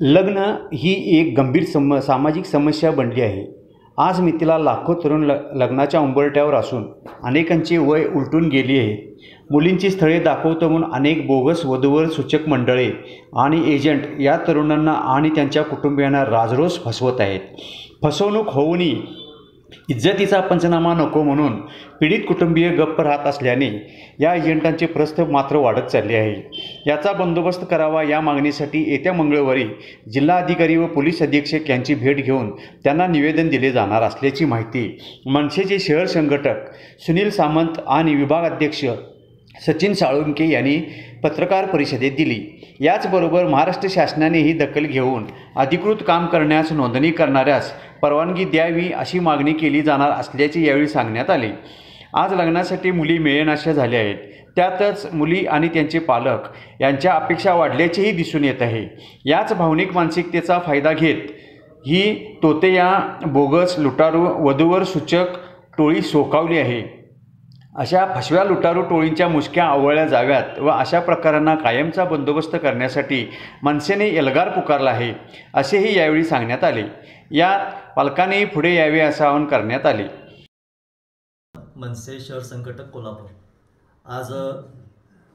लग्न ही एक गंभीर सामाजिक समस्या बनली आहे. आज मितीला लाखो तरुण लग्नाच्या उंबरठ्यावर असून अनेकांची वय उलटून गेली आहे. मुलींची स्थळे दाखवतो म्हणून अनेक बोगस वधूवर सूचक मंडळे आणि एजंट या तरुणांना आणि त्यांच्या कुटुंबियांना राजरोस फसवत आहेत. फसवणूक होऊनही इज्जतीचा पंचनामा नको म्हणून पीडित कुटुंबीय गप्प राहत असल्याने या एजंटांचे प्रस्थ मात्र वाढत चालले आहे. याचा बंदोबस्त करावा या मागणीसाठी येत्या मंगळवारी जिल्हाधिकारी व पोलीस अधीक्षक यांची भेट घेऊन त्यांना निवेदन दिले जाणार असल्याची माहिती मनसेचे शहर संघटक सुनील सामंत आणि विभाग अध्यक्ष सचिन साळुंके यांनी पत्रकार परिषदेत दिली. याचबरोबर महाराष्ट्र शासनाने ही दखल घेऊन अधिकृत काम करण्यास नोंदणी करणाऱ्यास परवानगी द्यावी अशी मागणी केली जाणार असल्याचे यावेळी सांगण्यात आले. आज लग्नासाठी मुली मिळेनाशा झाल्या आहेत. त्यातच मुली आणि त्यांचे पालक यांच्या अपेक्षा वाढल्याचेही दिसून येत आहे. याच भावनिक मानसिकतेचा फायदा घेत ही तोते या बोगस लुटारू वधूवर सूचक टोळी सोकावली आहे. अशा फसव्या लुटारू टोळींच्या मुसक्या आवळल्या जाव्यात व अशा प्रकारांना कायमचा बंदोबस्त करण्यासाठी मनसेने एल्गार पुकारला आहे असेही यावेळी सांगण्यात आले. यात पालकांनीही पुढे यावे असे आवाहन करण्यात आले. मनसे शहर संघटक कोल्हापूर. आज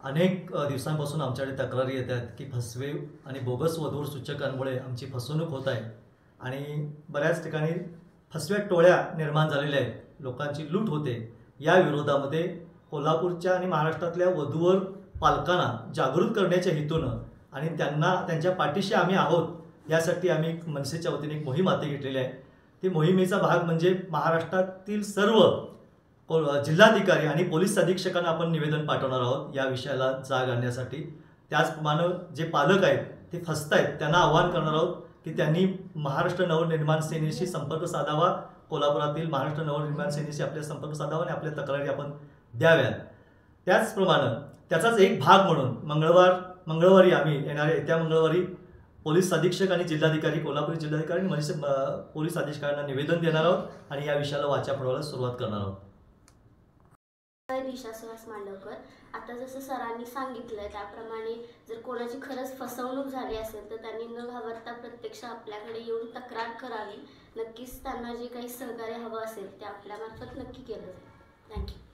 अनेक दिवसांपासून आमच्याकडे तक्रारी येत आहेत की फसवे आणि बोगस वधूवर सूचकांमुळे आमची फसवणूक होत आहे आणि बऱ्याच ठिकाणी फसव्या टोळ्या निर्माण झालेल्या आहेत. लोकांची लूट होते. या विरोधामध्ये कोल्हापूरच्या आणि महाराष्ट्रातल्या वधूवर पालकांना जागृत करण्याच्या हेतूनं आणि त्यांना त्यांच्या पाठीशी आम्ही आहोत यासाठी आम्ही मनसेच्या वतीने एक मोहीम हाती घेतलेली आहे. ती मोहिमेचा भाग म्हणजे महाराष्ट्रातील सर्व जिल्हाधिकारी आणि पोलीस अधीक्षकांना आपण निवेदन पाठवणार आहोत या विषयाला जाग आणण्यासाठी. त्याचप्रमाणे जे पालक आहेत ते फसत आहेत त्यांना आवाहन करणार आहोत की त्यांनी महाराष्ट्र नवनिर्माण सेनेशी संपर्क साधावा. कोल्हापुरातील महाराष्ट्र नवनिर्माण सेनेशी आपल्या संपर्क साधावा आणि आपल्या तक्रारी आपण द्याव्यात. त्याचप्रमाणे त्याचाच एक भाग म्हणून मंगळवारी आम्ही येत्या मंगळवारी पोलीस अधीक्षक आणि जिल्हाधिकारी कोल्हापूर जिल्हाधिकारी आणि मनसे पोलीस अधीक्षकांना निवेदन देणार आहोत आणि या विषयाला वाचा फोडवायला सुरुवात करणार आहोत. दिशा सुहास मांडवकर. आता जसं सरांनी सांगितलं त्याप्रमाणे जर कोणाची खरंच फसवणूक झाली असेल तर त्यांनी न घाबरता प्रत्यक्ष आपल्याकडे येऊन तक्रार करावी. नक्कीच त्यांना जे काही सहकार्य हवं असेल ते आपल्यामार्फत नक्की केलं जाईल. थँक्यू.